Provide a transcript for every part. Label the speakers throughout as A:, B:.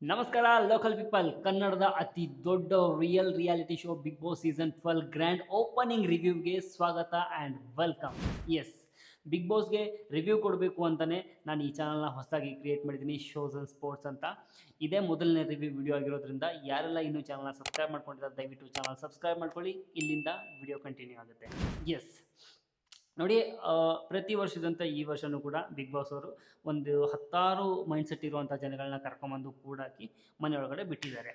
A: ನಮಸ್ಕಾರ local people. ಕನ್ನಡದ ಅತಿ ದೊಡ್ಡ reality show Bigg Boss season 12 grand opening ರಿವ್ಯೂಗೆ ಸ್ವಾಗತ ಆ್ಯಂಡ್ ವೆಲ್ಕಮ್. ಎಸ್, ಬಿಗ್ ಬಾಸ್ಗೆ ರಿವ್ಯೂ ಕೊಡಬೇಕು ಅಂತಲೇ ನಾನು ಈ ಚಾನಲ್ನ ಹೊಸದಾಗಿ ಕ್ರಿಯೇಟ್ ಮಾಡಿದ್ದೀನಿ, ಶೋಸ್ ಆ್ಯಂಡ್ ಸ್ಪೋರ್ಟ್ಸ್ ಅಂತ. ಇದೇ ಮೊದಲನೇ ರಿವ್ಯೂ ವಿಡಿಯೋ ಆಗಿರೋದ್ರಿಂದ ಯಾರೆಲ್ಲ ಇನ್ನೂ ಚಾನಲ್ನ ಸಬ್ಸ್ಕ್ರೈಬ್ ಮಾಡ್ಕೊಂಡಿದ್ದಾರೆ ದಯವಿಟ್ಟು ಚಾನಲ್ ಸಬ್ಸ್ಕ್ರೈಬ್ ಮಾಡ್ಕೊಳ್ಳಿ. ಇಲ್ಲಿಂದ ವಿಡಿಯೋ ಕಂಟಿನ್ಯೂ ಆಗುತ್ತೆ. ಎಸ್ ನೋಡಿ, ಪ್ರತಿ ವರ್ಷದಂತೆ ಈ ವರ್ಷವೂ ಕೂಡ ಬಿಗ್ ಬಾಸ್ ಅವರು ಒಂದು 10 ಮೈಂಡ್ಸೆಟ್ ಇರುವಂಥ ಜನಗಳನ್ನ ಕರ್ಕೊಂಬಂದು ಕೂಡಾಕಿ ಮನೆಯೊಳಗಡೆ ಬಿಟ್ಟಿದ್ದಾರೆ.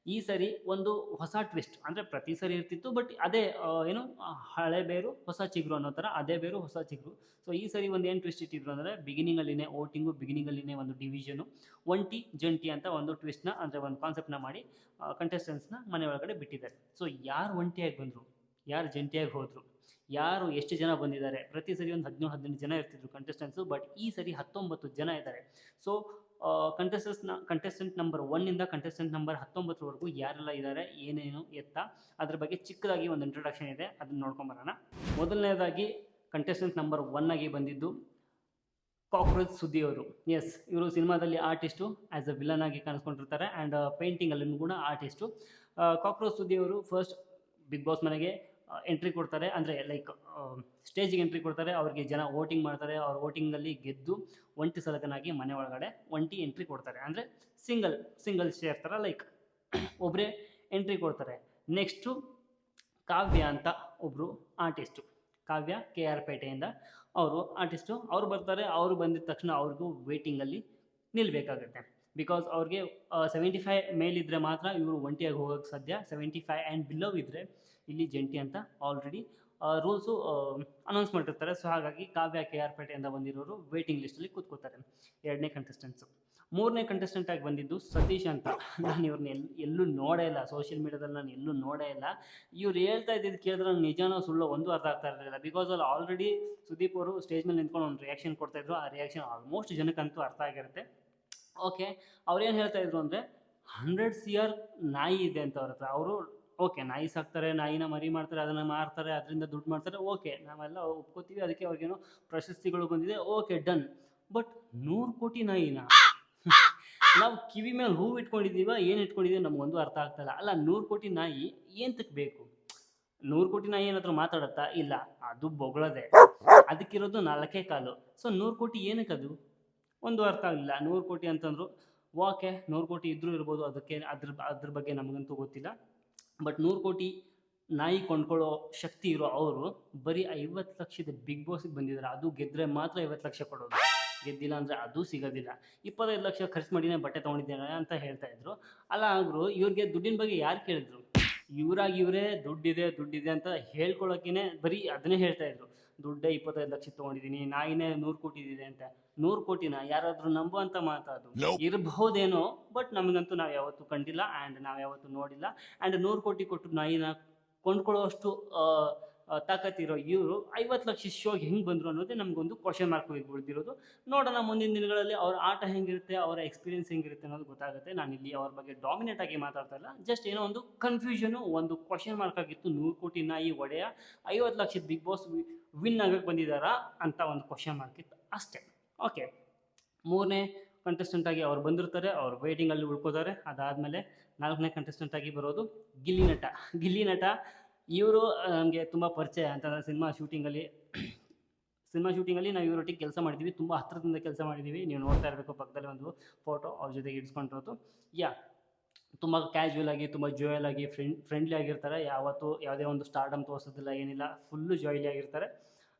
A: ಈ ಸರಿ ಒಂದು ಹೊಸ ಟ್ವಿಸ್ಟ್, ಅಂದರೆ ಪ್ರತಿ ಸರಿ ಇರ್ತಿತ್ತು, ಬಟ್ ಅದೇ ಹಳೆ ಬೇರು ಹೊಸ ಚಿಗುರು ಅನ್ನೋ ಥರ, ಅದೇ ಬೇರು ಹೊಸ ಚಿಗುರು. ಸೊ ಈ ಸರಿ ಒಂದು ಏನು ಟ್ವಿಸ್ಟ್ ಇಟ್ಟಿದ್ರು ಅಂದರೆ, ಬಿಗಿನಿಂಗಲ್ಲಿನೇ ವೋಟಿಂಗು, ಬಿಗಿನಿಂಗಲ್ಲಿನೇ ಒಂದು ಡಿವಿಷನು, ಒಂಟಿ ಜಂಟಿ ಅಂತ ಒಂದು ಟ್ವಿಸ್ಟ್ನ, ಅಂದರೆ ಒಂದು ಕಾನ್ಸೆಪ್ಟ್ನ ಮಾಡಿ ಕಂಟೆಸ್ಟೆಂಟ್ಸ್ನ ಮನೆಯೊಳಗಡೆ ಬಿಟ್ಟಿದ್ದಾರೆ. ಸೊ ಯಾರು ಒಂಟಿಯಾಗಿ ಬಂದರು, ಯಾರು ಜಂಟಿಯಾಗಿ ಹೋದರು, ಯಾರು ಎಷ್ಟು ಜನ ಬಂದಿದ್ದಾರೆ. ಪ್ರತಿ ಸರಿ ಒಂದು 17-18 ಜನ ಇರ್ತಿದ್ರು ಕಂಟೆಸ್ಟೆಂಟ್ಸು, ಬಟ್ ಈ ಸರಿ 19 ಜನ ಇದ್ದಾರೆ. So contestant number 1 contestant number 19ವರೆಗೂ ಯಾರೆಲ್ಲ ಇದ್ದಾರೆ, ಏನೇನು ಎತ್ತ, ಅದ್ರ ಬಗ್ಗೆ ಚಿಕ್ಕದಾಗಿ ಒಂದು ಇಂಟ್ರೊಡಕ್ಷನ್ ಇದೆ, ಅದನ್ನ ನೋಡ್ಕೊಂಬರೋಣ. ಮೊದಲನೇದಾಗಿ ಕಂಟೆಸ್ಟೆಂಟ್ ನಂಬರ್ 1 ಆಗಿ ಬಂದಿದ್ದು ಕಾಕ್ರೋಚ್ ಸುದ್ದಿ ಅವರು. ಎಸ್, ಇವರು ಸಿನಿಮಾದಲ್ಲಿ ಆರ್ಟಿಸ್ಟು, ಆ್ಯಸ್ ಅ ವಿಲನ್ ಆಗಿ ಕಾಣಿಸ್ಕೊಂಡಿರ್ತಾರೆ, ಆ್ಯಂಡ್ ಪೇಂಟಿಂಗಲ್ಲೂ ಕೂಡ ಆರ್ಟಿಸ್ಟು. ಕಾಕ್ರೋಚ್ ಸುದ್ದಿ ಅವರು ಫಸ್ಟ್ ಬಿಗ್ ಬಾಸ್ ಮನೆಗೆ ಎಂಟ್ರಿ ಕೊಡ್ತಾರೆ, ಅಂದರೆ ಲೈಕ್ ಸ್ಟೇಜಿಗೆ ಎಂಟ್ರಿ ಕೊಡ್ತಾರೆ. ಅವ್ರಿಗೆ ಜನ ವೋಟಿಂಗ್ ಮಾಡ್ತಾರೆ, ಅವ್ರ ವೋಟಿಂಗಲ್ಲಿ ಗೆದ್ದು ಒಂಟಿ ಸಲಕನಾಗಿ ಮನೆ ಒಳಗಡೆ ಒಂಟಿ ಎಂಟ್ರಿ ಕೊಡ್ತಾರೆ, ಅಂದರೆ ಸಿಂಗಲ್ ಶೇರ್ ಥರ, ಲೈಕ್ ಒಬ್ಬರೇ ಎಂಟ್ರಿ ಕೊಡ್ತಾರೆ. ನೆಕ್ಸ್ಟು ಕಾವ್ಯ ಅಂತ ಒಬ್ಬರು ಆರ್ಟಿಸ್ಟು, ಕಾವ್ಯ KR ಪೇಟೆಯಿಂದ ಅವರು ಆರ್ಟಿಸ್ಟು. ಅವ್ರು ಬರ್ತಾರೆ. ಅವರು ಬಂದಿದ ತಕ್ಷಣ ಅವ್ರಿಗೂ ವೇಟಿಂಗಲ್ಲಿ ನಿಲ್ಲಬೇಕಾಗುತ್ತೆ. ಬಿಕಾಸ್ ಅವ್ರಿಗೆ 75 ಮೇಲಿದ್ದರೆ ಮಾತ್ರ ಇವರು ಒಂಟಿಯಾಗಿ ಹೋಗೋಕ್ಕೆ ಸಾಧ್ಯ. 75 ಆ್ಯಂಡ್ ಬಿಲೋ ಇದ್ದರೆ ಇಲ್ಲಿ ಜಂಟಿ ಅಂತ ಆಲ್ರೆಡಿ ರೂಲ್ಸು ಅನೌನ್ಸ್ ಮಾಡಿರ್ತಾರೆ. ಸೊ ಹಾಗಾಗಿ ಕಾವ್ಯ KR ಪೇಟೆಯಿಂದ ಬಂದಿರೋರು ವೇಟಿಂಗ್ ಲಿಸ್ಟಲ್ಲಿ ಕೂತ್ಕೋತಾರೆ. 2ನೇ ಕಂಟೆಸ್ಟೆಂಟ್ಸು. 3ನೇ ಕಂಟೆಸ್ಟೆಂಟಾಗಿ ಬಂದಿದ್ದು ಸತೀಶ್ ಅಂತ. ನಾನು ಇವ್ರನ್ನ ಎಲ್ಲೂ ನೋಡೇ ಇಲ್ಲ, ಸೋಷಿಯಲ್ ಮೀಡಿಯಾದಲ್ಲಿ ನಾನು ಎಲ್ಲೂ ನೋಡೇ ಇಲ್ಲ. ಇವ್ರು ಹೇಳ್ತಾ ಇದ್ದಿದ್ದು ಕೇಳಿದ್ರೆ ನಂಗೆ ನಿಜನೋ ಸುಳ್ಳು ಒಂದು ಅರ್ಥ ಆಗ್ತಾ ಇರಲಿಲ್ಲ. ಬಿಕಾಸ್ ಅಲ್ಲಿ ಆಲ್ರೆಡಿ ಸುದೀಪ್ ಅವರು ಸ್ಟೇಜ್ ಮೇಲೆ ನಿಂತ್ಕೊಂಡು ಒಂದು ರಿಯಾಕ್ಷನ್ ಕೊಡ್ತಾಯಿದ್ರು. ಆ ರಿಯಾಕ್ಷನ್ ಆಲ್ಮೋಸ್ಟ್ ಜನಕ್ಕಂತೂ ಅರ್ಥ ಆಗಿರುತ್ತೆ. ಓಕೆ, ಅವ್ರೇನು ಹೇಳ್ತಾಯಿದ್ರು ಅಂದರೆ 100 CR ನಾಯಿ ಇದೆ ಅಂತ ಅವ್ರ ಹತ್ರ. ಅವರು ಓಕೆ, ನಾಯಿ ಸಾಕ್ತಾರೆ, ನಾಯಿನ ಮರಿ ಮಾಡ್ತಾರೆ, ಅದನ್ನು ಮಾರ್ತಾರೆ, ಅದರಿಂದ ದುಡ್ಡು ಮಾಡ್ತಾರೆ, ಓಕೆ, ನಾವೆಲ್ಲ ಒಪ್ಕೋತೀವಿ. ಅದಕ್ಕೆ ಅವ್ರಿಗೇನೋ ಪ್ರಶಸ್ತಿಗಳು ಬಂದಿದೆ, ಓಕೆ ಡನ್. ಬಟ್ 100 ಕೋಟಿ ನಾಯಿನ ನಾವು ಕಿವಿ ಮೇಲೆ ಹೂವು ಇಟ್ಕೊಂಡಿದ್ದೀವ, ಏನು ಇಟ್ಕೊಂಡಿದ್ದೀವಿ ನಮಗೊಂದು ಅರ್ಥ ಆಗ್ತಾಯಿಲ್ಲ. ಅಲ್ಲ, 100 ಕೋಟಿ ನಾಯಿ ಏಂತಕ್ಕೆ ಬೇಕು? 100 ಕೋಟಿ ನಾಯಿ ಏನಾದರೂ ಮಾತಾಡುತ್ತಾ? ಇಲ್ಲ, ಅದು ಬೊಗಳದೆ. ಅದಕ್ಕಿರೋದು 4 ಕಾಲು. ಸೊ 100 ಕೋಟಿ ಏನಕ್ಕೆ? ಅದು ಒಂದು ಅರ್ಥ ಆಗಲಿಲ್ಲ. 100 ಕೋಟಿ ಅಂತಂದ್ರು, ಓಕೆ, 100 ಕೋಟಿ ಇದ್ರೂ ಇರ್ಬೋದು, ಅದಕ್ಕೆ ಅದ್ರ ಬಗ್ಗೆ ನಮಗಂತೂ ಗೊತ್ತಿಲ್ಲ. ಬಟ್ 100 ಕೋಟಿ ನಾಯಿ ಕೊಂಡ್ಕೊಳ್ಳೋ ಶಕ್ತಿ ಇರೋ ಅವರು ಬರೀ 50 ಲಕ್ಷದ ಬಿಗ್ ಬಾಸಿಗೆ ಬಂದಿದ್ದಾರೆ. ಅದು ಗೆದ್ದರೆ ಮಾತ್ರ 50 ಲಕ್ಷ ಕೊಡೋದು, ಗೆದ್ದಿಲ್ಲ ಅಂದರೆ ಅದು ಸಿಗೋದಿಲ್ಲ. 25 ಲಕ್ಷ ಖರ್ಚು ಮಾಡಿನೇ ಬಟ್ಟೆ ತೊಗೊಂಡಿದ್ದೇನೆ ಅಂತ ಹೇಳ್ತಾ ಇದ್ರು. ಅಲ್ಲ ಆದರೂ ಇವ್ರಿಗೆ ದುಡ್ಡಿನ ಬಗ್ಗೆ ಯಾರು ಕೇಳಿದ್ರು? ಇವರೇ ದುಡ್ಡಿದೆ ಅಂತ ಹೇಳ್ಕೊಳ್ಳೋಕ್ಕೇ ಬರೀ ಅದನ್ನೇ ಹೇಳ್ತಾ ಇದ್ರು. ದುಡ್ಡೇ 25 ಲಕ್ಷ ತೊಗೊಂಡಿದ್ದೀನಿ, ನಾಯಿನೇ 100 ಕೋಟಿ ಇದೆ ಅಂತ. 100 ಕೋಟಿನ ಯಾರಾದರೂ ನಂಬುವಂಥ ಮಾತಾದು ಇರಬಹುದೇನೋ, ಬಟ್ ನಮಗಂತೂ ನಾವು ಯಾವತ್ತೂ ಕಂಡಿಲ್ಲ ಆ್ಯಂಡ್ ನಾವು ಯಾವತ್ತೂ ನೋಡಿಲ್ಲ. ಆ್ಯಂಡ್ 100 ಕೋಟಿ ಕೊಟ್ಟು ನಾಯಿನ ಕೊಂಡ್ಕೊಳ್ಳೋಷ್ಟು ತಾಕತ್ತಿರೋ ಇವರು 50 ಲಕ್ಷ ಶೋಗೆ ಹೆಂಗೆ ಬಂದರು ಅನ್ನೋದೇ ನಮಗೊಂದು ಕ್ವಶನ್ ಮಾರ್ಕ್ ಉಳಿದಿರೋದು. ನೋಡೋಣ ಮುಂದಿನ ದಿನಗಳಲ್ಲಿ ಅವ್ರ ಆಟ ಹೆಂಗಿರುತ್ತೆ, ಅವರ ಎಕ್ಸ್ಪೀರಿಯನ್ಸ್ ಹೆಂಗಿರುತ್ತೆ ಅನ್ನೋದು ಗೊತ್ತಾಗುತ್ತೆ. ನಾನಿಲ್ಲಿ ಅವ್ರ ಬಗ್ಗೆ ಡಾಮಿನೇಟ್ ಆಗಿ ಮಾತಾಡ್ತಾ ಇಲ್ಲ, ಜಸ್ಟ್ ಏನೋ ಒಂದು ಕನ್ಫ್ಯೂಷನು, ಒಂದು ಕ್ವಶನ್ ಮಾರ್ಕ್ ಆಗಿತ್ತು. 100 ಕೋಟಿ ನಾಯಿ ಒಡೆಯ 50 ಲಕ್ಷದ ಬಿಗ್ ಬಾಸ್ ವಿನ್ ಆಗಕ್ಕೆ ಬಂದಿದ್ದಾರಾ ಅಂತ ಒಂದು ಕ್ವಶನ್ ಮಾರ್ಕ್ ಇತ್ತು ಅಷ್ಟೇ. ಓಕೆ, 3ನೇ ಕಂಟೆಸ್ಟೆಂಟಾಗಿ ಅವ್ರು ಬಂದಿರ್ತಾರೆ, ಅವ್ರು ವೇಟಿಂಗಲ್ಲಿ ಉಳ್ಕೋತಾರೆ. ಅದಾದಮೇಲೆ 4ನೇ ಕಂಟೆಸ್ಟೆಂಟಾಗಿ ಬರೋದು ಗಿಲ್ಲಿ ನಟ. ಇವರು ನಮಗೆ ತುಂಬ ಪರಿಚಯ ಅಂತಂದರೆ ಸಿನಿಮಾ ಶೂಟಿಂಗಲ್ಲಿ ನಾವು ಇವರೊಟ್ಟಿಗೆ ಕೆಲಸ ಮಾಡಿದ್ದೀವಿ, ತುಂಬ ಹತ್ತಿರದಿಂದ ಕೆಲಸ ಮಾಡಿದ್ದೀವಿ. ನೀವು ನೋಡ್ತಾ ಇರಬೇಕು ಪಕ್ಕದಲ್ಲಿ ಒಂದು ಫೋಟೋ ಅವ್ರ ಜೊತೆಗೆ ಇಡ್ಸ್ಕೊಂಡಿರೋದು. ತುಂಬ ಕ್ಯಾಶುವಲ್ ಆಗಿ, ತುಂಬ ಜೋಯಲ್ ಆಗಿ, ಫ್ರೆಂಡ್ಲಿ ಆಗಿರ್ತಾರೆ. ಯಾವತ್ತೂ ಯಾವುದೇ ಒಂದು ಸ್ಟಾರ್ಡಮ್ ತೋರಿಸೋದಿಲ್ಲ, ಏನಿಲ್ಲ, ಫುಲ್ಲು ಜಾಯ್ಲಿ ಆಗಿರ್ತಾರೆ,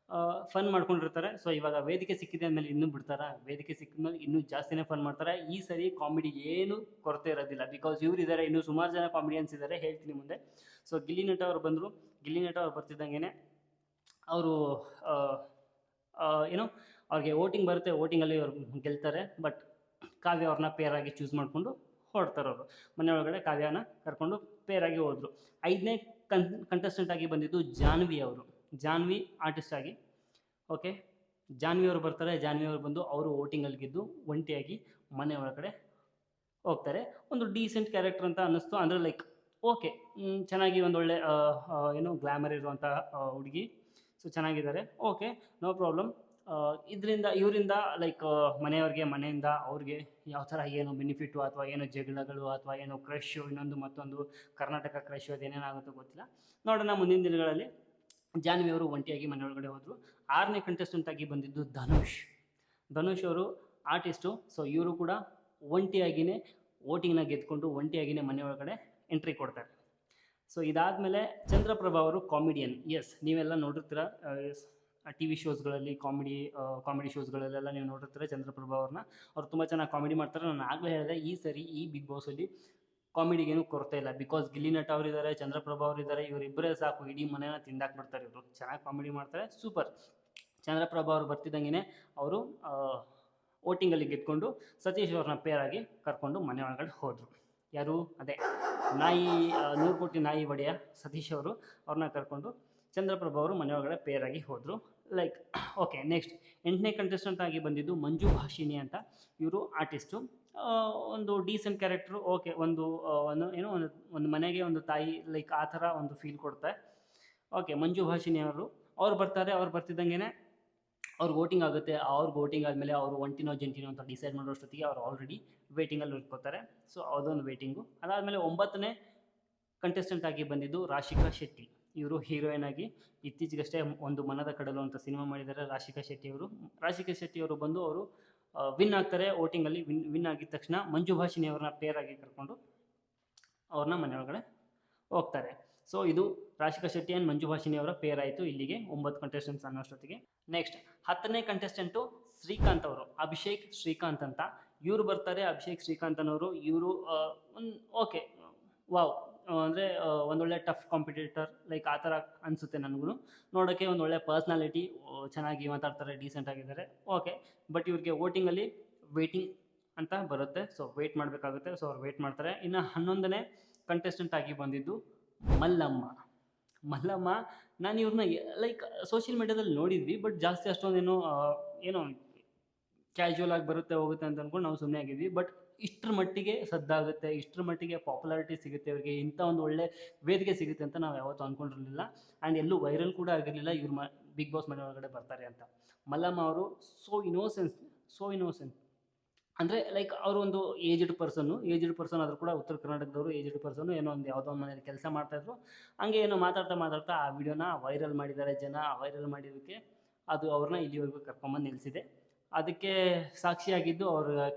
A: ಫನ್ ಮಾಡ್ಕೊಂಡಿರ್ತಾರೆ. ಸೊ ಇವಾಗ ವೇದಿಕೆ ಸಿಕ್ಕಿದೆ ಅಂದಮೇಲೆ ಇನ್ನೂ ಬಿಡ್ತಾರೆ, ವೇದಿಕೆ ಸಿಕ್ಕಿದ್ಮೇಲೆ ಇನ್ನೂ ಜಾಸ್ತಿನೇ ಫನ್ ಮಾಡ್ತಾರೆ. ಈ ಸರಿ ಕಾಮಿಡಿಗೆ ಏನು ಕೊರತೆ ಇರೋದಿಲ್ಲ, ಬಿಕಾಸ್ ಇವ್ರು ಇದ್ದಾರೆ, ಇನ್ನೂ ಸುಮಾರು ಜನ ಕಾಮಿಡಿಯನ್ಸ್ ಇದ್ದಾರೆ, ಹೇಳ್ತೀನಿ ಮುಂದೆ. ಸೊ ಗಿಲ್ಲಿ ನಟ ಅವರು ಬಂದರು. ಗಿಲ್ಲಿ ನಟ ಅವ್ರು ಬರ್ತಿದ್ದಂಗೆ ಅವರು ಅವ್ರಿಗೆ ವೋಟಿಂಗ್ ಬರುತ್ತೆ, ವೋಟಿಂಗಲ್ಲಿ ಅವ್ರು ಗೆಲ್ತಾರೆ. ಬಟ್ ಕಾವ್ಯ ಅವ್ರನ್ನ ಪೇರಾಗಿ ಚೂಸ್ ಮಾಡಿಕೊಂಡು ಹೊರಡ್ತಾರೆ. ಅವರು ಮನೆಯೊಳಗಡೆ ಕಾವ್ಯನ ಕರ್ಕೊಂಡು ಪೇರಾಗಿ ಹೋದರು. 5ನೇ ಕಂಟೆಸ್ಟೆಂಟ್ ಆಗಿ ಬಂದಿದ್ದು ಜಾನ್ವಿ ಆರ್ಟಿಸ್ಟ್ ಆಗಿ. ಓಕೆ, ಜಾನ್ವಿ ಅವರು ಬರ್ತಾರೆ. ಜಾನ್ವಿ ಅವರು ಬಂದು ಅವರು ವೋಟಿಂಗಲ್ಲಿ ಗೆದ್ದು ಒಂಟಿಯಾಗಿ ಮನೆ ಒಳಗಡೆ ಹೋಗ್ತಾರೆ. ಒಂದು ಡೀಸೆಂಟ್ ಕ್ಯಾರೆಕ್ಟರ್ ಅಂತ ಅನ್ನಿಸ್ತು, ಅಂದರೆ ಲೈಕ್ ಓಕೆ, ಚೆನ್ನಾಗಿ ಒಂದೊಳ್ಳೆ ಗ್ಲಾಮರ್ ಇರುವಂಥ ಹುಡುಗಿ. ಸೊ ಚೆನ್ನಾಗಿದ್ದಾರೆ, ಓಕೆ, ನೋ ಪ್ರಾಬ್ಲಮ್. ಇದರಿಂದ ಇವರಿಂದ ಲೈಕ್ ಮನೆಯವ್ರಿಗೆ ಮನೆಯಿಂದ ಅವ್ರಿಗೆ ಯಾವ ಥರ ಏನು ಬೆನಿಫಿಟ್ಟು ಅಥವಾ ಏನು ಜಗಳಗಳು ಅಥವಾ ಏನು ಕ್ರಶ್ಶು ಇನ್ನೊಂದು ಮತ್ತೊಂದು ಕರ್ನಾಟಕ ಕ್ರಶ್ಶು ಅದೇನೇನಾಗುತ್ತೋ ಗೊತ್ತಿಲ್ಲ. ನೋಡೋಣ ಮುಂದಿನ ದಿನಗಳಲ್ಲಿ. ಜಾನ್ವಿ ಅವರು ಒಂಟಿಯಾಗಿ ಮನೆಯೊಳಗಡೆ ಹೋದರು. 6ನೇ ಕಂಟೆಸ್ಟೆಂಟ್ ಆಗಿ ಬಂದಿದ್ದು ಧನುಷ್ ಅವರು ಆರ್ಟಿಸ್ಟು. ಸೊ ಇವರು ಕೂಡ ಒಂಟಿಯಾಗಿಯೇ ವೋಟಿಂಗ್ನ ಗೆದ್ಕೊಂಡು ಒಂಟಿಯಾಗಿಯೇ ಮನೆಯೊಳಗಡೆ ಎಂಟ್ರಿ ಕೊಡ್ತಾರೆ. ಸೊ ಇದಾದಮೇಲೆ ಚಂದ್ರಪ್ರಭಾ ಅವರು ಕಾಮಿಡಿಯನ್. ಎಸ್, ನೀವೆಲ್ಲ ನೋಡಿರ್ತೀರ ಟಿ ವಿ ಶೋಸ್ಗಳಲ್ಲಿ, ಕಾಮಿಡಿ ಶೋಸ್ಗಳಲ್ಲೆಲ್ಲ ನೀವು ನೋಡಿರ್ತೀರ ಚಂದ್ರಪ್ರಭಾ ಅವ್ರನ್ನ. ಅವ್ರು ತುಂಬ ಚೆನ್ನಾಗಿ ಕಾಮಿಡಿ ಮಾಡ್ತಾರೆ. ನಾನು ಆಗಲೇ ಹೇಳಿದೆ, ಈ ಸರಿ ಈ ಬಿಗ್ ಬಾಸಲ್ಲಿ ಕಾಮಿಡಿಗೇನು ಕೊರತೆ ಇಲ್ಲ. ಬಿಕಾಸ್ ಗಿಲ್ಲಿ ನಟ ಅವರಿದ್ದಾರೆ, ಚಂದ್ರಪ್ರಭಾ ಅವರಿದ್ದಾರೆ, ಇವರಿಬ್ಬರೇ ಸಾಕು ಇಡೀ ಮನೆನ ತಿಂದಾಕ್ಬಿಡ್ತಾರೆ. ಇವರು ಚೆನ್ನಾಗಿ ಕಾಮಿಡಿ ಮಾಡ್ತಾರೆ, ಸೂಪರ್. ಚಂದ್ರಪ್ರಭಾ ಅವರು ಬರ್ತಿದ್ದಂಗೆ ಅವರು ವೋಟಿಂಗಲ್ಲಿ ಗೆದ್ಕೊಂಡು ಸತೀಶ್ ಅವ್ರನ್ನ ಪೇರಾಗಿ ಕರ್ಕೊಂಡು ಮನೆ ಒಳಗಡೆ ಹೋದರು. ಯಾರು? ಅದೇ ನಾಯಿ 100 ಕೋಟಿ ನಾಯಿ ಒಡೆಯ ಸತೀಶ್ ಅವರು. ಅವ್ರನ್ನ ಕರ್ಕೊಂಡು ಚಂದ್ರಪ್ರಭಾ ಅವರು ಮನೆ ಒಳಗಡೆ ಪೇರಾಗಿ ಹೋದರು. Like okay. ನೆಕ್ಸ್ಟ್ 8ನೇ ಕಂಟೆಸ್ಟೆಂಟ್ ಆಗಿ ಬಂದಿದ್ದು ಮಂಜು ಭಾಷಿಣಿ ಅಂತ. ಇವರು ಆರ್ಟಿಸ್ಟು. ಒಂದು ಡೀಸೆಂಟ್ ಕ್ಯಾರೆಕ್ಟ್ರು. ಓಕೆ, ಒಂದು ಮನೆಗೆ ಒಂದು ತಾಯಿ ಲೈಕ್ ಆ ಥರ ಒಂದು ಫೀಲ್ ಕೊಡ್ತಾರೆ. ಓಕೆ, ಮಂಜು ಭಾಷಿಣಿ ಅವ್ರು ಬರ್ತಾರೆ. ಅವ್ರು ಬರ್ತಿದ್ದಂಗೆ ಅವ್ರಿಗೆ ವೋಟಿಂಗ್ ಆಗುತ್ತೆ. ಅವ್ರಿಗೆ ವೋಟಿಂಗ್ ಆದಮೇಲೆ ಅವರು ಒಂಟಿನೋ ಜಂಟಿನೋ ಅಂತ ಡಿಸೈಡ್ ಮಾಡೋಷ್ಟೊತ್ತಿಗೆ ಅವ್ರು ಆಲ್ರೆಡಿ ವೇಟಿಂಗಲ್ಲಿ ಉಳ್ಕೋತಾರೆ. ಸೊ ಅದೊಂದು ವೇಟಿಂಗು. ಅದಾದಮೇಲೆ 9ನೇ ಕಂಟೆಸ್ಟೆಂಟ್ ಆಗಿ ಬಂದಿದ್ದು ರಾಶಿಕಾ ಶೆಟ್ಟಿ. ಇವರು ಹೀರೋಯಿನ್ ಆಗಿ ಇತ್ತೀಚೆಗಷ್ಟೇ ಒಂದು ಮನದ ಕಡಲು ಅಂತ ಸಿನಿಮಾ ಮಾಡಿದ್ದಾರೆ ರಾಶಿಕಾ ಶೆಟ್ಟಿ ಅವರು ಬಂದು ಅವರು ವಿನ್ ಆಗ್ತಾರೆ. ವೋಟಿಂಗಲ್ಲಿ ವಿನ್ ಆಗಿದ ತಕ್ಷಣ ಮಂಜು ಭಾಷಿಣಿ ಅವ್ರನ್ನ ಪೇರಾಗಿ ಕರ್ಕೊಂಡು ಅವ್ರನ್ನ ಮನೆಯೊಳಗಡೆ ಹೋಗ್ತಾರೆ. ಸೊ ಇದು ರಾಶಿಕಾ ಶೆಟ್ಟಿ ಆ್ಯಂಡ್ ಮಂಜು ಭಾಷಿಣಿ ಅವರ ಪೇರ್ ಆಯಿತು. ಇಲ್ಲಿಗೆ 9 ಕಂಟೆಸ್ಟೆಂಟ್ಸ್ ಅನ್ನೋಷ್ಟೊತ್ತಿಗೆ. ನೆಕ್ಸ್ಟ್ 10ನೇ ಕಂಟೆಸ್ಟೆಂಟು ಶ್ರೀಕಾಂತ್ ಅವರು. ಅಭಿಷೇಕ್ ಶ್ರೀಕಾಂತ್ ಅಂತ ಇವರು ಬರ್ತಾರೆ. ಅಭಿಷೇಕ್ ಶ್ರೀಕಾಂತ್ ಅನ್ನೋರು ಇವರು ಓಕೆ ವಾವ್ ಅಂದರೆ ಒಂದೊಳ್ಳೆ ಟಫ್ ಕಾಂಪಿಟೇಟರ್ ಲೈಕ್ ಆ ಥರ ಅನಿಸುತ್ತೆ ನನಗೂ. ನೋಡೋಕ್ಕೆ ಒಂದೊಳ್ಳೆ ಪರ್ಸ್ನಾಲಿಟಿ, ಚೆನ್ನಾಗಿ ಮಾತಾಡ್ತಾರೆ, ಡೀಸೆಂಟ್ ಆಗಿದ್ದಾರೆ. ಓಕೆ, ಬಟ್ ಇವ್ರಿಗೆ ವೋಟಿಂಗಲ್ಲಿ ವೇಟಿಂಗ್ ಅಂತ ಬರುತ್ತೆ. ಸೊ ವೆಯ್ಟ್ ಮಾಡಬೇಕಾಗುತ್ತೆ. ಸೊ ಅವ್ರು ವೆಯ್ಟ್ ಮಾಡ್ತಾರೆ. ಇನ್ನು 11ನೇ ಕಂಟೆಸ್ಟೆಂಟ್ ಆಗಿ ಬಂದಿದ್ದು ಮಲ್ಲಮ್ಮ. ನಾನು ಇವ್ರನ್ನ ಲೈಕ್ ಸೋಷಿಯಲ್ ಮೀಡ್ಯಾದಲ್ಲಿ ನೋಡಿದ್ವಿ, ಬಟ್ ಜಾಸ್ತಿ ಅಷ್ಟೊಂದೇನು ಏನೋ ಕ್ಯಾಶುವಲ್ ಆಗಿ ಬರುತ್ತೆ ಹೋಗುತ್ತೆ ಅಂತ ಅಂದ್ಕೊಂಡು ನಾವು ಸುಮ್ಮನೆ ಆಗಿದ್ವಿ. ಬಟ್ ಇಷ್ಟರ ಮಟ್ಟಿಗೆ ಸದ್ದಾಗುತ್ತೆ, ಇಷ್ಟರ ಮಟ್ಟಿಗೆ ಪಾಪ್ಯುಲಾರಿಟಿ ಸಿಗುತ್ತೆ ಇವರಿಗೆ, ಇಂಥ ಒಂದು ಒಳ್ಳೆ ವೇದಿಕೆ ಸಿಗುತ್ತೆ ಅಂತ ನಾವು ಯಾವತ್ತೂ ಅಂದ್ಕೊಂಡಿರಲಿಲ್ಲ. ಆ್ಯಂಡ್ ಎಲ್ಲೂ ವೈರಲ್ ಕೂಡ ಆಗಿರಲಿಲ್ಲ ಇವ್ರು ಬಿಗ್ ಬಾಸ್ ಮನೆ ಒಳಗಡೆ ಬರ್ತಾರೆ ಅಂತ. ಮಲ್ಲಮ್ಮ ಅವರು ಸೋ ಇನ್ನೋಸೆಂಟ್ ಅಂದರೆ ಲೈಕ್ ಅವರು ಒಂದು ಏಜ್ಡ್ ಪರ್ಸನ್ ಆದರೂ ಕೂಡ ಉತ್ತರ ಕರ್ನಾಟಕದವರು ಏಜ್ಡ್ ಪರ್ಸನ್ನು. ಏನೋ ಒಂದು ಯಾವುದೋ ಒಂದು ಮನೇಲಿ ಕೆಲಸ ಮಾಡ್ತಾಯಿದ್ರು. ಹಂಗೆ ಏನೋ ಮಾತಾಡ್ತಾ ಆ ವಿಡಿಯೋನ ವೈರಲ್ ಮಾಡಿದ್ದಾರೆ ಜನ. ವೈರಲ್ ಮಾಡಿದ್ದಕ್ಕೆ ಅದು ಅವ್ರನ್ನ ಇಲ್ಲಿವರೆಗೂ ಕರ್ಕೊಂಬಂದು ನಿಲ್ಲಿಸಿದೆ. ಅದಕ್ಕೆ ಸಾಕ್ಷಿಯಾಗಿದ್ದು ಅವ್ರ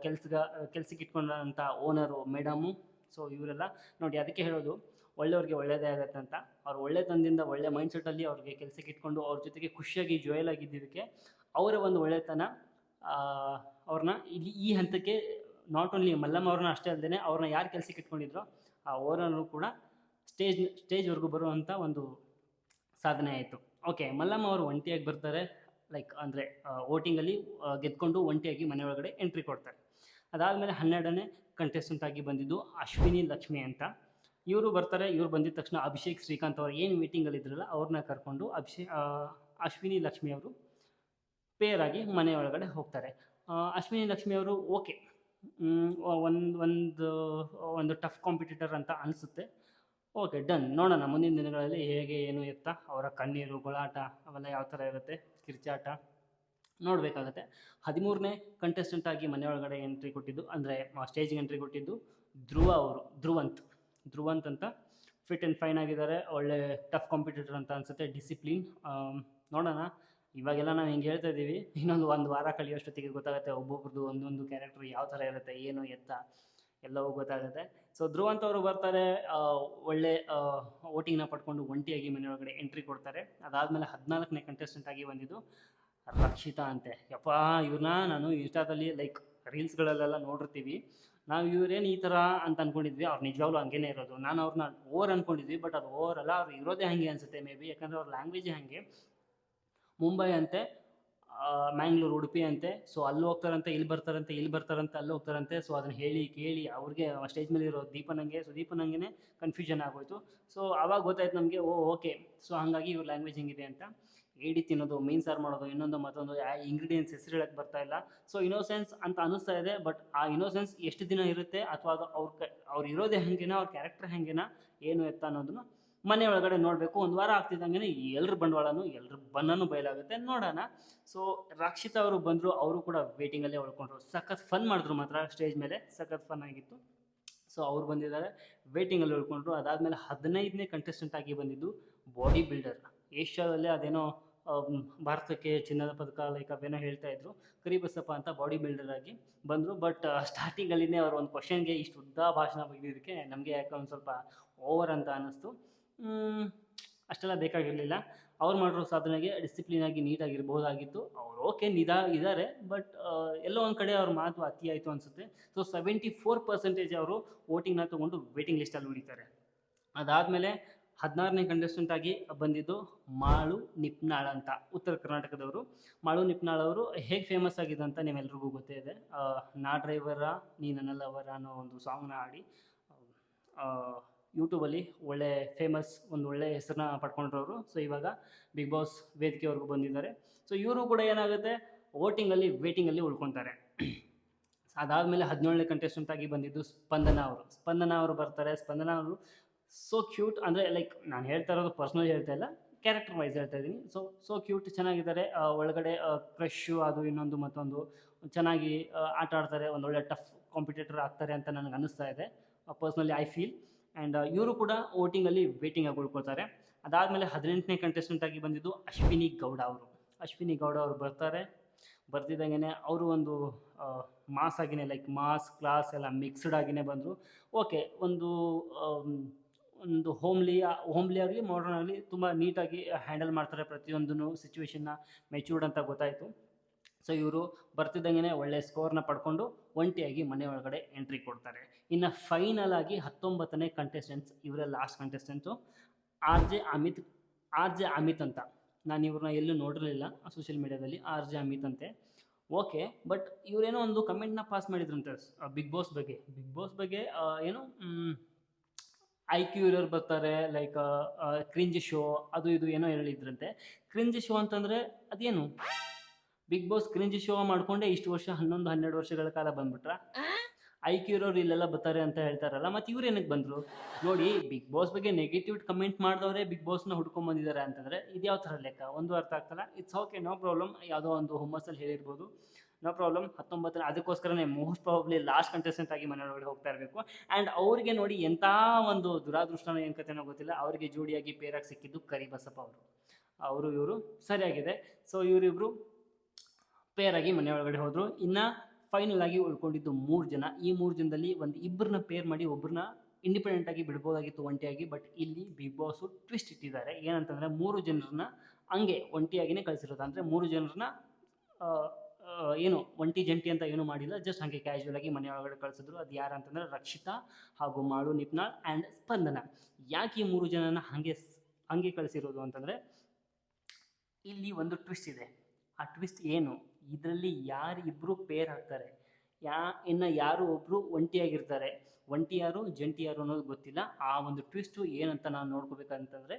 A: ಕೆಲ್ಸಕ್ಕೆ ಇಟ್ಕೊಂಡಂಥ ಓನರು ಮೇಡಮು. ಸೊ ಇವರೆಲ್ಲ ನೋಡಿ, ಅದಕ್ಕೆ ಹೇಳೋದು ಒಳ್ಳೆಯವ್ರಿಗೆ ಒಳ್ಳೆಯದೇ ಆಗುತ್ತೆ ಅಂತ. ಅವ್ರು ಒಳ್ಳೆತನದಿಂದ ಒಳ್ಳೆ ಮೈಂಡ್ಸೆಟ್ಟಲ್ಲಿ ಅವ್ರಿಗೆ ಕೆಲಸಕ್ಕೆ ಇಟ್ಕೊಂಡು ಅವ್ರ ಜೊತೆಗೆ ಖುಷಿಯಾಗಿ ಜಾಯಲ್ ಆಗಿದ್ದಕ್ಕೆ ಅವರ ಒಂದು ಒಳ್ಳೆತನ ಅವ್ರನ್ನ ಇಲ್ಲಿ ಈ ಹಂತಕ್ಕೆ ನಾಟ್ ಓನ್ಲಿ ಮಲ್ಲಮ್ಮ ಅವ್ರನ್ನ ಅಷ್ಟೇ ಅಲ್ಲದೆ ಅವ್ರನ್ನ ಯಾರು ಕೆಲಸಕ್ಕೆ ಇಟ್ಕೊಂಡಿದ್ರೋ ಆ ಓನರು ಕೂಡ ಸ್ಟೇಜ್ವರೆಗೂ ಬರುವಂಥ ಒಂದು ಸಾಧನೆ ಆಯಿತು. ಓಕೆ, ಮಲ್ಲಮ್ಮ ಅವರು ಒಂಟಿಯಾಗಿ ಬರ್ತಾರೆ. ಲೈಕ್ ಅಂದರೆ ವೋಟಿಂಗಲ್ಲಿ ಗೆದ್ಕೊಂಡು ಒಂಟಿಯಾಗಿ ಮನೆಯೊಳಗಡೆ ಎಂಟ್ರಿ ಕೊಡ್ತಾರೆ. ಅದಾದಮೇಲೆ 12ನೇ ಕಂಟೆಸ್ಟೆಂಟ್ ಆಗಿ ಬಂದಿದ್ದು ಅಶ್ವಿನಿ ಲಕ್ಷ್ಮಿ ಅಂತ. ಇವರು ಬರ್ತಾರೆ. ಇವ್ರು ಬಂದಿದ ತಕ್ಷಣ ಅಭಿಷೇಕ್ ಶ್ರೀಕಾಂತ್ ಅವರು ಏನು ಮೀಟಿಂಗಲ್ಲಿದ್ರಲ್ಲ ಅವ್ರನ್ನ ಕರ್ಕೊಂಡು ಅಶ್ವಿನಿ ಲಕ್ಷ್ಮಿ ಅವರು ಪೇರಾಗಿ ಮನೆಯೊಳಗಡೆ ಹೋಗ್ತಾರೆ. ಅಶ್ವಿನಿ ಲಕ್ಷ್ಮಿ ಅವರು ಓಕೆ ಒಂದು ಟಫ್ ಕಾಂಪಿಟೇಟರ್ ಅಂತ ಅನಿಸುತ್ತೆ. Okay, done. ನೋಡೋಣ ಮುಂದಿನ ದಿನಗಳಲ್ಲಿ ಹೇಗೆ ಏನು ಎತ್ತ ಅವರ ಕಣ್ಣೀರು ಗೊಳಾಟ ಅವೆಲ್ಲ ಯಾವ ಥರ ಇರುತ್ತೆ, ಕಿರ್ಚಾಟ ನೋಡಬೇಕಾಗತ್ತೆ. 13ನೇ ಕಂಟೆಸ್ಟೆಂಟ್ ಆಗಿ ಮನೆಯೊಳಗಡೆ ಎಂಟ್ರಿ ಕೊಟ್ಟಿದ್ದು ಅಂದರೆ ಸ್ಟೇಜ್ಗೆ ಎಂಟ್ರಿ ಕೊಟ್ಟಿದ್ದು ಧ್ರುವಂತ್ ಅಂತ. ಫಿಟ್ ಆ್ಯಂಡ್ ಫೈನ್ ಆಗಿದ್ದಾರೆ. ಒಳ್ಳೆ ಟಫ್ ಕಾಂಪಿಟೇಟರ್ ಅಂತ ಅನಿಸುತ್ತೆ. ಡಿಸಿಪ್ಲಿನ್. ನೋಡೋಣ. ಇವಾಗೆಲ್ಲ ನಾವು ಹಿಂಗೆ ಹೇಳ್ತಾ ಇದ್ದೀವಿ, ಒಂದು ವಾರ ಕಳಿಯೋಷ್ಟೊತ್ತಿಗೆ ಗೊತ್ತಾಗುತ್ತೆ ಒಬ್ಬೊಬ್ರದ್ದು ಒಂದೊಂದು ಕ್ಯಾರೆಕ್ಟ್ರು ಯಾವ ಥರ ಇರುತ್ತೆ, ಏನು ಎತ್ತ ಎಲ್ಲವೂ ಗೊತ್ತಾಗುತ್ತೆ. ಸೊ ಧ್ರುವಂತ್ ಅವರು ಬರ್ತಾರೆ. ಒಳ್ಳೆ ವೋಟಿಂಗ್ನ ಪಡ್ಕೊಂಡು ಒಂಟಿಯಾಗಿ ಮನೆಯೊಳಗಡೆ ಎಂಟ್ರಿ ಕೊಡ್ತಾರೆ. ಅದಾದಮೇಲೆ 14ನೇ ಕಂಟೆಸ್ಟೆಂಟ್ ಆಗಿ ಬಂದಿದ್ದು ರಕ್ಷಿತಾ ಅಂತೆ. ಇವ್ರನ್ನ ನಾನು ಇನ್ಸ್ಟಾದಲ್ಲಿ ಲೈಕ್ ರೀಲ್ಸ್ಗಳಲ್ಲೆಲ್ಲ ನೋಡಿರ್ತೀವಿ. ನಾವು ಇವರೇನು ಈ ಥರ ಅಂತ ಅಂದ್ಕೊಂಡಿದ್ವಿ. ಅವ್ರು ನಿಜವಾಗ್ಲೂ ಹಂಗೇ ಇರೋದು. ನಾನು ಅವ್ರನ್ನ ಓವರ್ ಅಂದ್ಕೊಂಡಿದ್ವಿ, ಬಟ್ ಅದು ಓವರ್ ಅಲ್ಲ. ಅವ್ರು ಇರೋದೇ ಹಾಗೆ ಅನಿಸುತ್ತೆ ಮೇ ಬಿ. ಯಾಕಂದರೆ ಅವ್ರ ಲ್ಯಾಂಗ್ವೇಜೇ ಹಾಗೆ. ಮುಂಬೈ ಅಂತೆ, ಮ್ಯಾಂಗ್ಳೂರು, ಉಡುಪಿ ಅಂತೆ. ಸೊ ಅಲ್ಲಿ ಹೋಗ್ತಾರಂತೆ, ಇಲ್ಲಿ ಬರ್ತಾರಂತೆ ಅಲ್ಲಿ ಹೋಗ್ತಾರಂತೆ. ಸೊ ಅದನ್ನು ಹೇಳಿ ಕೇಳಿ ಅವ್ರಿಗೆ ಸ್ಟೇಜ್ ಮೇಲೆ ಇರೋ ದೀಪನಂಗೆ ಕನ್ಫ್ಯೂಷನ್ ಆಗೋಯ್ತು. ಸೊ ಆವಾಗ ಗೊತ್ತಾಯ್ತು ನಮಗೆ, ಓಕೆ. ಸೊ ಹಾಗಾಗಿ ಇವ್ರ ಲ್ಯಾಂಗ್ವೇಜ್ ಹೆಂಗಿದೆ ಅಂತ. ಏಡಿ ತಿನ್ನೋದು, ಮೀನು ಸಾರು ಮಾಡೋದು, ಇನ್ನೊಂದು ಮತ್ತೊಂದು ಇಂಗ್ರೀಡಿಯೆಂಟ್ಸ್ ಹೆಸರು ಹೇಳಕ್ಕೆ ಬರ್ತಾ ಇಲ್ಲ. ಸೊ ಇನ್ನೋಸೆನ್ಸ್ ಅಂತ ಅನ್ನಿಸ್ತಾ ಇದೆ. ಬಟ್ ಆ ಇನ್ನೋಸೆನ್ಸ್ ಎಷ್ಟು ದಿನ ಇರುತ್ತೆ ಅಥವಾ ಅದು ಅವ್ರು ಇರೋದೇ ಹಾಗೇನಾ, ಅವ್ರ ಕ್ಯಾರೆಕ್ಟರ್ ಹಾಗೇನಾ, ಏನು ಎತ್ತ ಅನ್ನೋದನ್ನು ಮನೆ ಒಳಗಡೆ ನೋಡಬೇಕು. ಒಂದು ವಾರ ಆಗ್ತಿದ್ದಂಗೆ ಎಲ್ರ ಬಂಡವಾಳನೂ ಎಲ್ರ ಬನ್ನೂ ಬಯಲಾಗುತ್ತೆ, ನೋಡೋಣ. ಸೊ ರಕ್ಷಿತಾ ಅವರು ಬಂದರು, ಅವರು ಕೂಡ ವೇಟಿಂಗಲ್ಲೇ ಉಳ್ಕೊಂಡ್ರು. ಸಖತ್ ಫನ್ ಮಾಡಿದ್ರು ಮಾತ್ರ ಸ್ಟೇಜ್ ಮೇಲೆ, ಸಖತ್ ಫನ್ ಆಗಿತ್ತು. ಸೊ ಅವ್ರು ಬಂದಿದ್ದಾರೆ, ವೇಟಿಂಗಲ್ಲಿ ಉಳ್ಕೊಂಡ್ರು. ಅದಾದಮೇಲೆ 15ನೇ ಕಂಟೆಸ್ಟೆಂಟ್ ಆಗಿ ಬಂದಿದ್ದು ಬಾಡಿ ಬಿಲ್ಡರ್. ಏಷ್ಯಾದಲ್ಲೇ ಅದೇನೋ ಭಾರತಕ್ಕೆ ಚಿನ್ನದ ಪದಕ ಲೈಕ್ ಅವೇನೋ ಹೇಳ್ತಾ ಇದ್ರು, ಕರಿಬಸಪ್ಪ ಅಂತ ಬಾಡಿ ಬಿಲ್ಡರ್ ಆಗಿ ಬಂದರು. ಬಟ್ ಸ್ಟಾರ್ಟಿಂಗಲ್ಲಿನೇ ಅವರು ಒಂದು ಕ್ವಶನ್ಗೆ ಇಷ್ಟು ಉದ್ದ ಭಾಷಣ ಬಗೆದಿದ್ದಕ್ಕೆ ನಮಗೆ ಯಾಕೆ ಒಂದು ಸ್ವಲ್ಪ ಓವರ್ ಅಂತ ಅನ್ನಿಸ್ತು. ಅಷ್ಟೆಲ್ಲ ಬೇಕಾಗಿರಲಿಲ್ಲ. ಅವ್ರು ಮಾಡಿರೋ ಸಾಧನೆಗೆ ಡಿಸಿಪ್ಲಿನ್ ಆಗಿ ನೀಟಾಗಿರ್ಬೋದಾಗಿತ್ತು. ಅವ್ರು ಓಕೆ ಇದ್ದಾರೆ, ಬಟ್ ಎಲ್ಲೋ ಒಂದು ಕಡೆ ಅವ್ರ ಮಾತು ಅತಿ ಆಯಿತು ಅನಿಸುತ್ತೆ. ಸೊ 74% ಅವರು ವೋಟಿಂಗ್ನ ತೊಗೊಂಡು ವೇಟಿಂಗ್ ಲಿಸ್ಟಲ್ಲಿ ಉಳಿತಾರೆ. ಅದಾದಮೇಲೆ 16ನೇ ಕಂಟೆಸ್ಟೆಂಟ್ ಆಗಿ ಬಂದಿದ್ದು ಮಾಳು ನಿಪ್ನಾಳ್ ಅಂತ, ಉತ್ತರ ಕರ್ನಾಟಕದವರು. ಮಾಳು ನಿಪ್ನಾಳ್ ಅವರು ಹೇಗೆ ಫೇಮಸ್ ಆಗಿದೆ ಅಂತ ನಿಮ್ಮೆಲ್ರಿಗೂ ಗೊತ್ತೇ ಇದೆ. ನಾ ಡ್ರೈವರ ನೀ ನನ್ನಲ್ಲವರ ಅನ್ನೋ ಒಂದು ಸಾಂಗ್ನ ಆಡಿ ಯೂಟ್ಯೂಬಲ್ಲಿ ಒಂದು ಒಳ್ಳೆ ಹೆಸರನ್ನ ಪಡ್ಕೊಂಡ್ರವರು. ಸೊ ಇವಾಗ ಬಿಗ್ ಬಾಸ್ ವೇದಿಕೆವರೆಗೂ ಬಂದಿದ್ದಾರೆ. ಸೊ ಇವರು ಕೂಡ ಏನಾಗುತ್ತೆ, ವೇಟಿಂಗಲ್ಲಿ ಉಳ್ಕೊತಾರೆ. ಅದಾದಮೇಲೆ 17ನೇ ಕಂಟೆಸ್ಟೆಂಟ್ ಆಗಿ ಬಂದಿದ್ದು ಸ್ಪಂದನ ಅವರು ಬರ್ತಾರೆ. ಸ್ಪಂದನ ಅವರು ಸೋ ಕ್ಯೂಟ್, ಅಂದರೆ ಲೈಕ್ ನಾನು ಹೇಳ್ತಾ ಇರೋದು ಪರ್ಸ್ನಲಿ ಹೇಳ್ತಾ ಇಲ್ಲ, ಕ್ಯಾರೆಕ್ಟರ್ ವೈಸ್ ಹೇಳ್ತಾ ಇದ್ದೀನಿ. ಸೋ ಕ್ಯೂಟ್, ಚೆನ್ನಾಗಿದ್ದಾರೆ. ಒಳಗಡೆ ಕ್ರಶ್ಶು ಅದು ಇನ್ನೊಂದು ಮತ್ತೊಂದು ಚೆನ್ನಾಗಿ ಆಟ ಆಡ್ತಾರೆ. ಒಂದೊಳ್ಳೆ ಟಫ್ ಕಾಂಪಿಟೇಟರ್ ಆಗ್ತಾರೆ ಅಂತ ನನಗೆ ಅನ್ನಿಸ್ತಾ ಇದೆ, ಪರ್ಸ್ನಲಿ ಐ ಫೀಲ್. ಆ್ಯಂಡ್ ಇವರು ಕೂಡ ವೇಟಿಂಗ್ ಆಗಿ ಉಳ್ಕೊಳ್ತಾರೆ. ಅದಾದಮೇಲೆ 18ನೇ ಕಂಟೆಸ್ಟೆಂಟ್ ಆಗಿ ಬಂದಿದ್ದು ಅಶ್ವಿನಿ ಗೌಡ ಅವರು ಬರ್ತಾರೆ. ಬರ್ತಿದ್ದಂಗೆ ಅವರು ಒಂದು ಮಾಸ್ ಆಗಿನೇ, ಲೈಕ್ ಮಾಸ್ ಕ್ಲಾಸ್ ಎಲ್ಲ ಮಿಕ್ಸ್ಡ್ ಆಗಿನೇ ಬಂದರು. ಓಕೆ, ಒಂದು ಹೋಮ್ಲಿ ಆಗಲಿ ಮಾಡರ್ನ್ ಆಗಲಿ ತುಂಬ ನೀಟಾಗಿ ಹ್ಯಾಂಡಲ್ ಮಾಡ್ತಾರೆ ಪ್ರತಿಯೊಂದೂ ಸಿಚುವೇಶನ್ನ, ಮೆಚ್ಯೂರ್ಡ್ ಅಂತ ಗೊತ್ತಾಯಿತು. ಸೊ ಇವರು ಬರ್ತಿದ್ದಂಗೆ ಒಳ್ಳೆ ಸ್ಕೋರ್ನ ಪಡ್ಕೊಂಡು ಒಂಟಿಯಾಗಿ ಮನೆ ಒಳಗಡೆ ಎಂಟ್ರಿ ಕೊಡ್ತಾರೆ. ಇನ್ನು ಫೈನಲ್ ಆಗಿ 19ನೇ ಕಂಟೆಸ್ಟೆಂಟ್ಸ್, ಇವರೇ last contestants, R J Amit ಅಂತ. ನಾನು ಇವ್ರನ್ನ ಎಲ್ಲೂ ನೋಡಿರಲಿಲ್ಲ ಸೋಷಿಯಲ್ ಮೀಡಿಯಾದಲ್ಲಿ, ಆರ್ ಜೆ ಅಮಿತ್ ಅಂತೆ. ಓಕೆ, ಬಟ್ ಇವರೇನೋ ಒಂದು ಕಮೆಂಟ್ನ ಪಾಸ್ ಮಾಡಿದ್ರಂತೆ ಬಿಗ್ ಬಾಸ್ ಬಗ್ಗೆ ಏನು IQ ಇರೋರು ಬರ್ತಾರೆ, ಲೈಕ್ ಕ್ರಿಂಜ್ ಶೋ ಅದು ಇದು ಏನೋ ಹೇಳಿದ್ರಂತೆ. ಕ್ರಿಂಜ್ ಶೋ ಅಂತಂದರೆ ಅದೇನು, ಬಿಗ್ ಬಾಸ್ ಕ್ರಿಂಜ್ ಶೋ ಮಾಡಿಕೊಂಡೆ ಇಷ್ಟು ವರ್ಷ 11-12 ವರ್ಷಗಳ ಕಾಲ ಬಂದ್ಬಿಟ್ರ. IQ ಇರೋರು ಇಲ್ಲೆಲ್ಲ ಬರ್ತಾರೆ ಅಂತ ಹೇಳ್ತಾರಲ್ಲ, ಮತ್ತು ಇವ್ರು ಏನಕ್ಕೆ ಬಂದರು ನೋಡಿ. ಬಿಗ್ ಬಾಸ್ ಬಗ್ಗೆ ನೆಗೆಟಿವ್ ಕಮೆಂಟ್ ಮಾಡಿದವರೇ ಬಿಗ್ ಬಾಸ್ನ ಹುಡ್ಕೊಂಬಂದಿದ್ದಾರೆ ಅಂತಂದರೆ ಇದು ಯಾವ ಥರ ಲೆಕ್ಕ, ಒಂದು ಅರ್ಥ ಆಗ್ತಲ್ಲ. ಇಟ್ಸ್ ಓಕೆ, ನೋ ಪ್ರಾಬ್ಲಮ್, ಯಾವುದೋ ಒಂದು ಹುಮ್ಮಸ್ಸಲ್ಲಿ ಹೇಳಿರ್ಬೋದು, ನೋ ಪ್ರಾಬ್ಲಮ್. 19ನೇ ಅದಕ್ಕೋಸ್ಕರನೇ ಮೋಸ್ಟ್ ಪ್ರಾಬಬ್ಲಿ ಲಾಸ್ಟ್ ಕಂಟೆಸ್ಟೆಂಟ್ ಆಗಿ ಮನೆಯೊಳಗಡೆ ಹೋಗ್ತಾ ಇರಬೇಕು. ಆ್ಯಂಡ್ ಅವರಿಗೆ ನೋಡಿ ಎಂಥ ಒಂದು ದುರಾದೃಷ್ಟನೋ ಏನು ಕಥೆನೋ ಗೊತ್ತಿಲ್ಲ, ಅವರಿಗೆ ಜೋಡಿಯಾಗಿ ಪೇರಾಗಿ ಸಿಕ್ಕಿದ್ದು ಕರಿಬಸಪ್ಪ ಅವರು ಇವರು ಸರಿಯಾಗಿದೆ. ಸೊ ಇವರಿಬ್ಬರು ಪೇರಾಗಿ ಮನೆಯೊಳಗಡೆ ಹೋದರು. ಇನ್ನು ಫೈನಲ್ ಆಗಿ ಉಳ್ಕೊಂಡಿದ್ದು 3 ಜನ. ಈ 3 ಜನದಲ್ಲಿ ಇಬ್ಬರನ್ನ ಪೇರ್ ಮಾಡಿ ಒಬ್ಬರನ್ನ ಇಂಡಿಪೆಂಡೆಂಟಾಗಿ ಬಿಡ್ಬೋದಾಗಿತ್ತು ಒಂಟಿಯಾಗಿ. ಬಟ್ ಇಲ್ಲಿ ಬಿಗ್ ಬಾಸು ಟ್ವಿಸ್ಟ್ ಇಟ್ಟಿದ್ದಾರೆ. ಏನಂತಂದರೆ 3 ಜನರನ್ನ ಹಂಗೆ ಒಂಟಿಯಾಗಿಯೇ ಕಳಿಸಿರೋದು. ಅಂದರೆ 3 ಜನರನ್ನ ಏನು ಒಂಟಿ ಜಂಟಿ ಅಂತ ಏನೂ ಮಾಡಿಲ್ಲ, ಜಸ್ಟ್ ಹಾಗೆ ಕ್ಯಾಶುವಲ್ ಆಗಿ ಮನೆಯೊಳಗಡೆ ಕಳಿಸಿದ್ರು. ಅದು ಯಾರು ಅಂತಂದರೆ ರಕ್ಷಿತಾ ಹಾಗೂ ಮಾಳು ನಿಪ್ನಾಳ್ ಆ್ಯಂಡ್ ಸ್ಪಂದನ. ಯಾಕೆ ಈ 3 ಜನನ ಹಂಗೆ ಕಳಿಸಿರೋದು ಅಂತಂದರೆ ಇಲ್ಲಿ ಒಂದು ಟ್ವಿಸ್ಟ್ ಇದೆ. ಆ ಟ್ವಿಸ್ಟ್ ಏನು, ಇದರಲ್ಲಿ ಯಾರಿಬ್ಬರು ಪೇರ್ ಆಗ್ತಾರೆ, ಇನ್ನು ಯಾರು ಒಬ್ಬರು ಒಂಟಿಯಾಗಿರ್ತಾರೆ, ಒಂಟಿ ಯಾರು ಜಂಟಿ ಯಾರು ಅನ್ನೋದು ಗೊತ್ತಿಲ್ಲ. ಆ ಒಂದು ಟ್ವಿಸ್ಟು ಏನಂತ ನಾನು ನೋಡ್ಕೋಬೇಕಂತಂದರೆ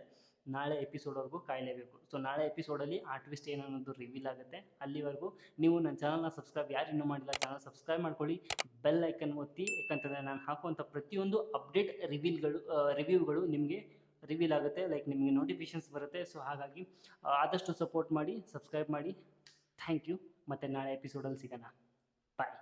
A: ನಾಳೆ ಎಪಿಸೋಡ್ವರೆಗೂ ಕಾಯಲೇಬೇಕು. ಸೊ ನಾಳೆ ಎಪಿಸೋಡಲ್ಲಿ ಆ ಟ್ವಿಸ್ಟ್ ಏನನ್ನೋದು ರಿವೀಲ್ ಆಗುತ್ತೆ. ಅಲ್ಲಿವರೆಗೂ ನೀವು ನನ್ನ ಚಾನಲ್ನ ಯಾರು ಇನ್ನೂ ಮಾಡಿಲ್ಲ, ಚಾನಲ್ ಸಬ್ಸ್ಕ್ರೈಬ್ ಮಾಡ್ಕೊಳ್ಳಿ, ಬೆಲ್ ಐಕನ್ ಒತ್ತಿ. ಯಾಕಂತಂದರೆ ನಾನು ಹಾಕುವಂಥ ಪ್ರತಿಯೊಂದು ಅಪ್ಡೇಟ್ ರಿವ್ಯೂಗಳು ನಿಮಗೆ ರಿವೀಲ್ ಆಗುತ್ತೆ, ಲೈಕ್ ನಿಮಗೆ ನೋಟಿಫಿಕೇಷನ್ಸ್ ಬರುತ್ತೆ. ಸೊ ಹಾಗಾಗಿ ಆದಷ್ಟು ಸಪೋರ್ಟ್ ಮಾಡಿ, ಸಬ್ಸ್ಕ್ರೈಬ್ ಮಾಡಿ. Thank you. ಮತ್ತು ನಾಳೆ ಎಪಿಸೋಡಲ್ಲಿ ಸಿಗೋಣ. ಬಾಯ್.